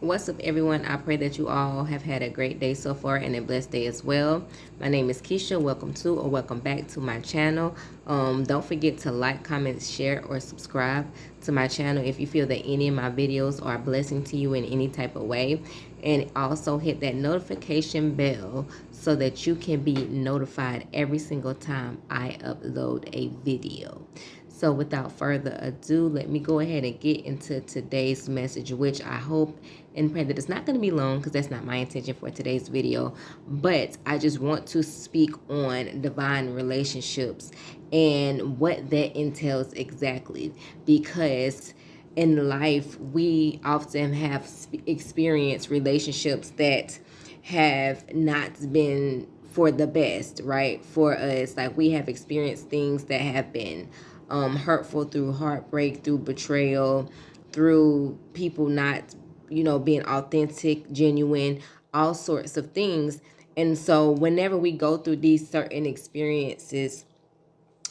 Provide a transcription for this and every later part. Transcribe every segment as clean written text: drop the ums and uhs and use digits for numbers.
What's up, everyone? I pray that you all have had a great day so far and a blessed day as well. My name is Keisha. Welcome to or welcome back to my channel. Don't forget to like, comment, share, or subscribe to my channel if you feel that any of my videos are a blessing to you in any type of way. And also hit that notification bell so that you can be notified every single time I upload a video. So without further ado, let me go ahead and get into today's message, which I hope and pray that it's not going to be long because that's not my intention for today's video. But I just want to speak on divine relationships and what that entails exactly, because in life we often have experienced relationships that have not been for the best, right? For us, like we have experienced things that have been hurtful through heartbreak, through betrayal, through people not, being authentic, genuine, all sorts of things. And so whenever we go through these certain experiences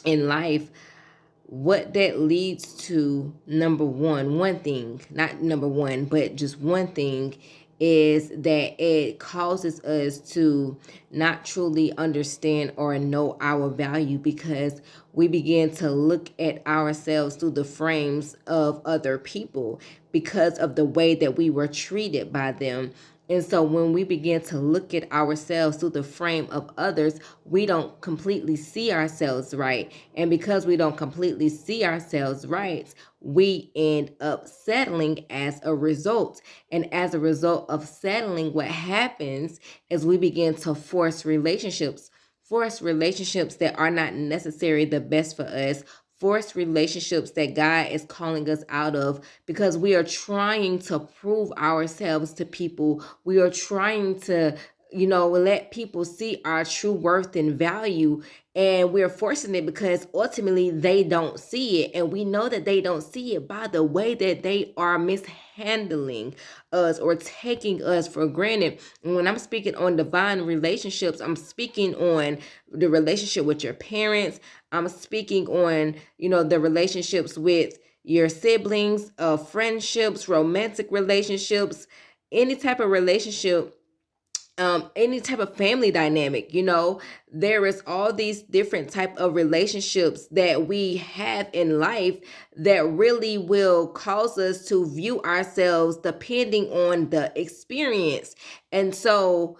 in life, what that leads to, number one thing, not number one, but just one thing, is that it causes us to not truly understand or know our value, because we begin to look at ourselves through the frames of other people because of the way that we were treated by them. And so when we begin to look at ourselves through the frame of others, we don't completely see ourselves right. And because we don't completely see ourselves right, we end up settling as a result. And as a result of settling, what happens is we begin to force relationships that are not necessarily the best for us, forced relationships that God is calling us out of, because we are trying to prove ourselves to people. We are trying to, let people see our true worth and value. And we're forcing it because ultimately they don't see it. And we know that they don't see it by the way that they are mishandling us or taking us for granted. And when I'm speaking on divine relationships, I'm speaking on the relationship with your parents. I'm speaking on, the relationships with your siblings, friendships, romantic relationships, any type of relationship, any type of family dynamic. There is all these different type of relationships that we have in life that really will cause us to view ourselves depending on the experience. And so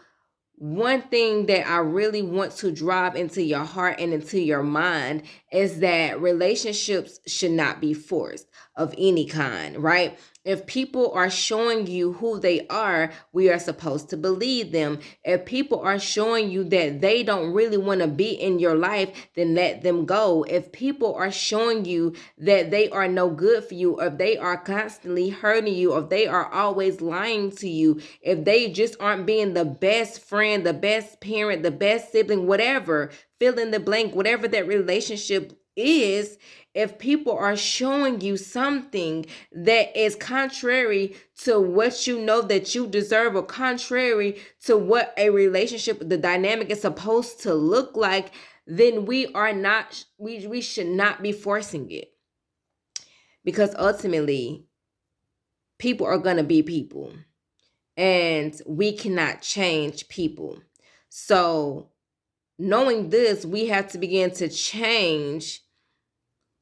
one thing that I really want to drive into your heart and into your mind is that relationships should not be forced of any kind, right? If people are showing you who they are, we are supposed to believe them. If people are showing you that they don't really want to be in your life, then let them go. If people are showing you that they are no good for you, or if they are constantly hurting you, or if they are always lying to you, if they just aren't being the best friend, the best parent, the best sibling, whatever, fill in the blank, whatever that relationship is, if people are showing you something that is contrary to what you know that you deserve, or contrary to what a relationship, the dynamic is supposed to look like, then we should not be forcing it. Because ultimately, people are going to be people, and we cannot change people. So knowing this, we have to begin to change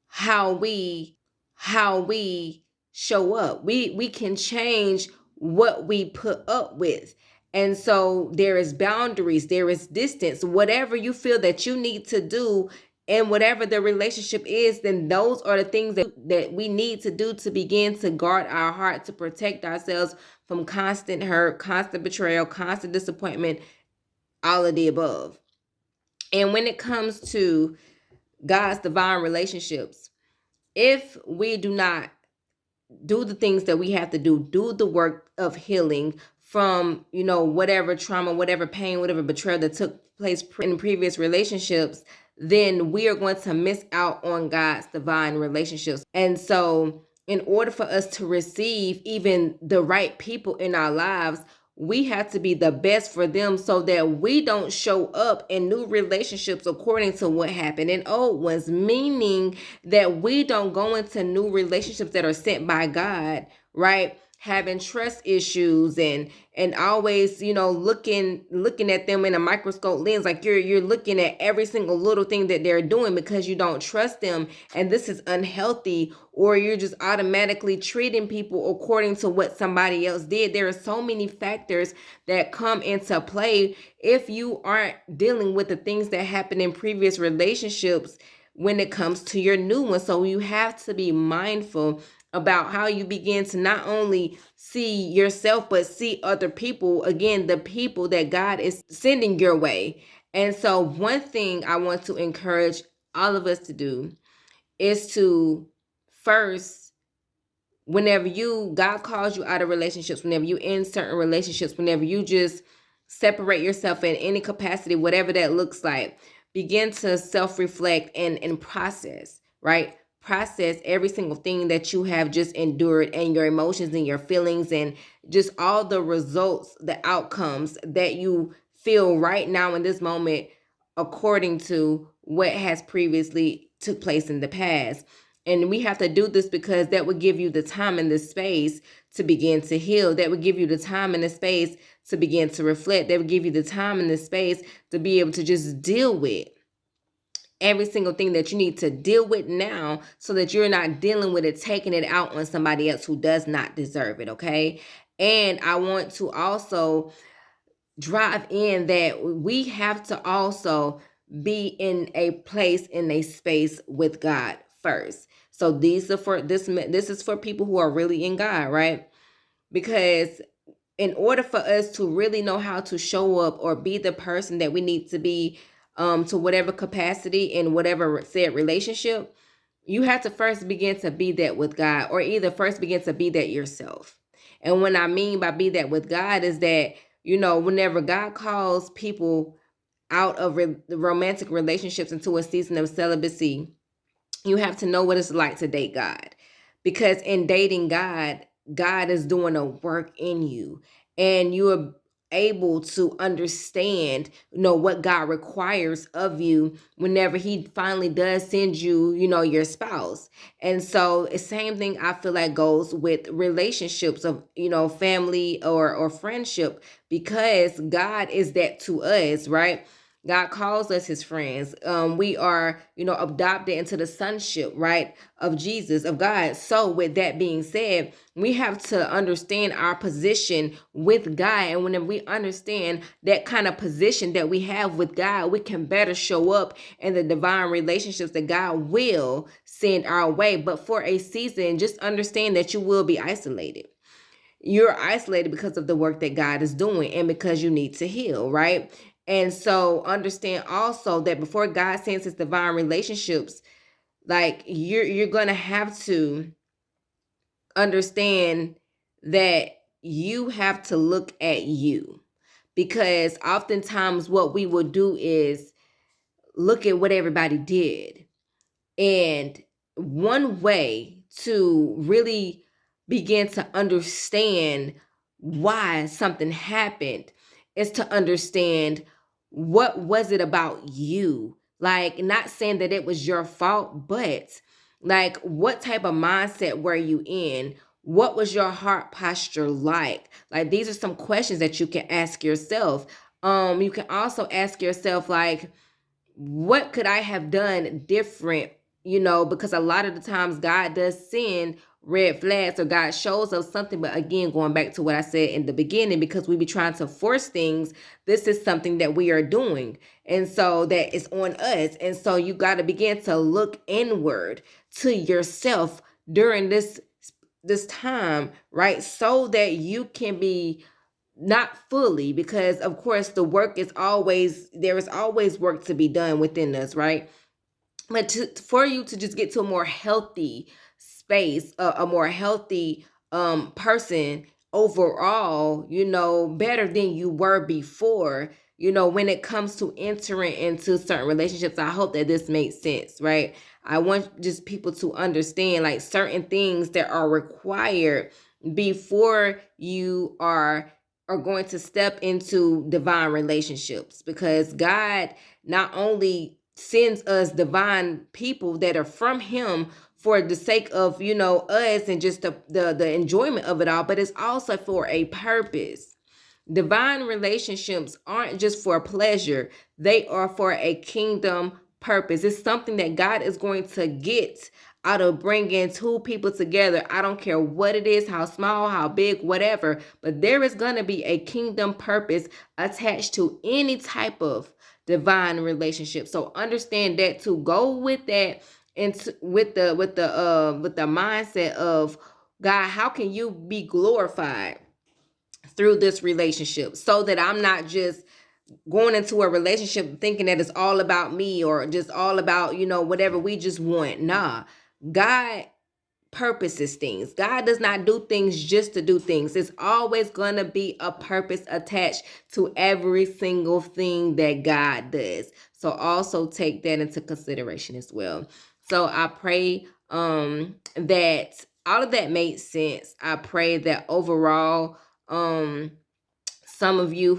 how we show up. We can change what we put up with. And so there is boundaries, there is distance, whatever you feel that you need to do, and whatever the relationship is, then those are the things that we need to do to begin to guard our heart, to protect ourselves from constant hurt, constant betrayal, constant disappointment, all of the above. And when it comes to God's divine relationships, if we do not do the things that we have to do the work of healing from, whatever trauma, whatever pain, whatever betrayal that took place in previous relationships, then we are going to miss out on God's divine relationships. And so in order for us to receive even the right people in our lives, we have to be the best for them, so that we don't show up in new relationships according to what happened in old ones, meaning that we don't go into new relationships that are sent by God, right, having trust issues and always, looking at them in a microscope lens, like you're looking at every single little thing that they're doing because you don't trust them, and this is unhealthy, or you're just automatically treating people according to what somebody else did. There are so many factors that come into play if you aren't dealing with the things that happened in previous relationships when it comes to your new one. So you have to be mindful about how you begin to not only see yourself, but see other people, again, the people that God is sending your way. And so one thing I want to encourage all of us to do is to first, whenever God calls you out of relationships, whenever you in certain relationships, whenever you just separate yourself in any capacity, whatever that looks like, begin to self-reflect and process, right? Process every single thing that you have just endured, and your emotions and your feelings, and just all the results, the outcomes that you feel right now in this moment, according to what has previously took place in the past. And we have to do this because that would give you the time and the space to begin to heal. That would give you the time and the space to begin to reflect. That would give you the time and the space to be able to just deal with every single thing that you need to deal with now, so that you're not dealing with it, taking it out on somebody else who does not deserve it, okay? And I want to also drive in that we have to also be in a place, in a space with God first. So these are for this is for people who are really in God, right? Because in order for us to really know how to show up or be the person that we need to be, to whatever capacity in whatever said relationship, you have to first begin to be that with God, or either first begin to be that yourself. And what I mean by be that with God is that, whenever God calls people out of romantic relationships into a season of celibacy, you have to know what it's like to date God. Because in dating God, God is doing a work in you, and you are able to understand, what God requires of you whenever he finally does send you, your spouse. And so the same thing I feel like goes with relationships of, family or friendship, because God is that to us, right? God calls us his friends. We are, adopted into the sonship, right, of Jesus, of God. So with that being said, we have to understand our position with God. And whenever we understand that kind of position that we have with God, we can better show up in the divine relationships that God will send our way. But for a season, just understand that you will be isolated. You're isolated because of the work that God is doing, and because you need to heal, right? And so understand also that before God sends his divine relationships, like you're going to have to understand that you have to look at you. Because oftentimes what we will do is look at what everybody did. And one way to really begin to understand why something happened is to understand, what was it about you? Like, not saying that it was your fault, but like, what type of mindset were you in? What was your heart posture like? Like, these are some questions that you can ask yourself. You can also ask yourself, like, what could I have done different? Because a lot of the times God does send red flags, or God shows us something. But again, going back to what I said in the beginning, because we be trying to force things, this is something that we are doing. And so that is on us. And so you got to begin to look inward to yourself during this time, right? So that you can be not fully, because of course the work is always, there is always work to be done within us, right? But for you to just get to a more healthy space, a more healthy person overall, better than you were before, when it comes to entering into certain relationships. I hope that this makes sense, right? I want just people to understand, like, certain things that are required before you are going to step into divine relationships. Because God not only sends us divine people that are from him for the sake of, us and just the enjoyment of it all, but it's also for a purpose. Divine relationships aren't just for pleasure, they are for a kingdom purpose. It's something that God is going to get out of bringing two people together. I don't care what it is, how small, how big, whatever, but there is going to be a kingdom purpose attached to any type of divine relationship. So understand that, to go with that, and with the mindset of, God, how can you be glorified through this relationship, so that I'm not just going into a relationship thinking that it's all about me, or just all about, whatever we just want. Nah, God purposes things. God does not do things just to do things. It's always going to be a purpose attached to every single thing that God does. So also take that into consideration as well. So I pray that all of that made sense. I pray that overall, some of you,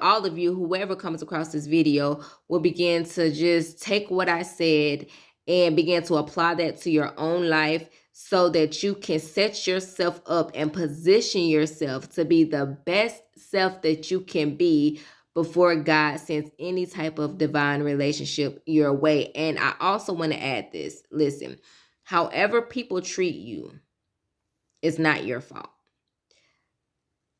all of you, whoever comes across this video, will begin to just take what I said and begin to apply that to your own life, so that you can set yourself up and position yourself to be the best self that you can be before God sends any type of divine relationship your way. And I also want to add this. Listen, however people treat you, it's not your fault.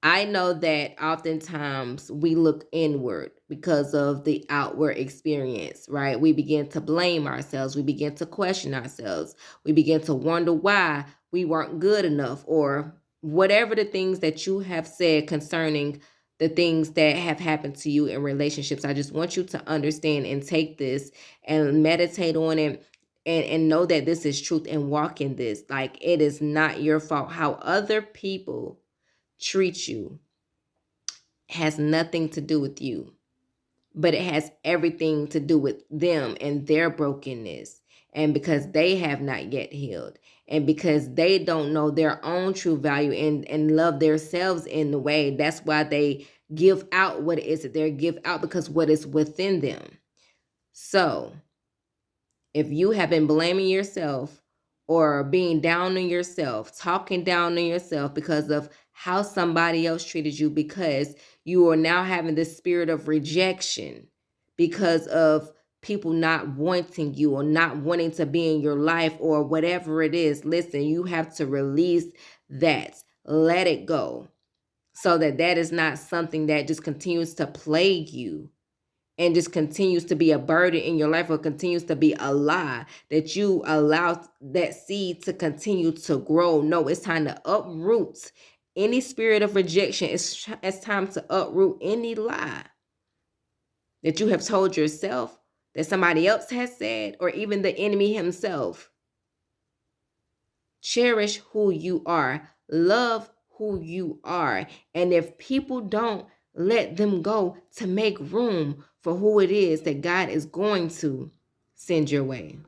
I know that oftentimes we look inward because of the outward experience, right? We begin to blame ourselves. We begin to question ourselves. We begin to wonder why we weren't good enough, or whatever the things that you have said concerning the things that have happened to you in relationships. I just want you to understand and take this and meditate on it, and know that this is truth, and walk in this. Like, it is not your fault. How other people treat you has nothing to do with you, but it has everything to do with them and their brokenness. And because they have not yet healed, and because they don't know their own true value and love themselves in the way, that's why they give out what it is that they give out, because what is within them. So if you have been blaming yourself, or being down on yourself, talking down on yourself because of how somebody else treated you, because you are now having this spirit of rejection because of people not wanting you, or not wanting to be in your life, or whatever it is, listen, you have to release that. Let it go, so that that is not something that just continues to plague you and just continues to be a burden in your life, or continues to be a lie, that you allow that seed to continue to grow. No, it's time to uproot any spirit of rejection. It's time to uproot any lie that you have told yourself, that somebody else has said, or even the enemy himself. Cherish who you are. Love who you are. And if people don't, let them go, to make room for who it is that God is going to send your way.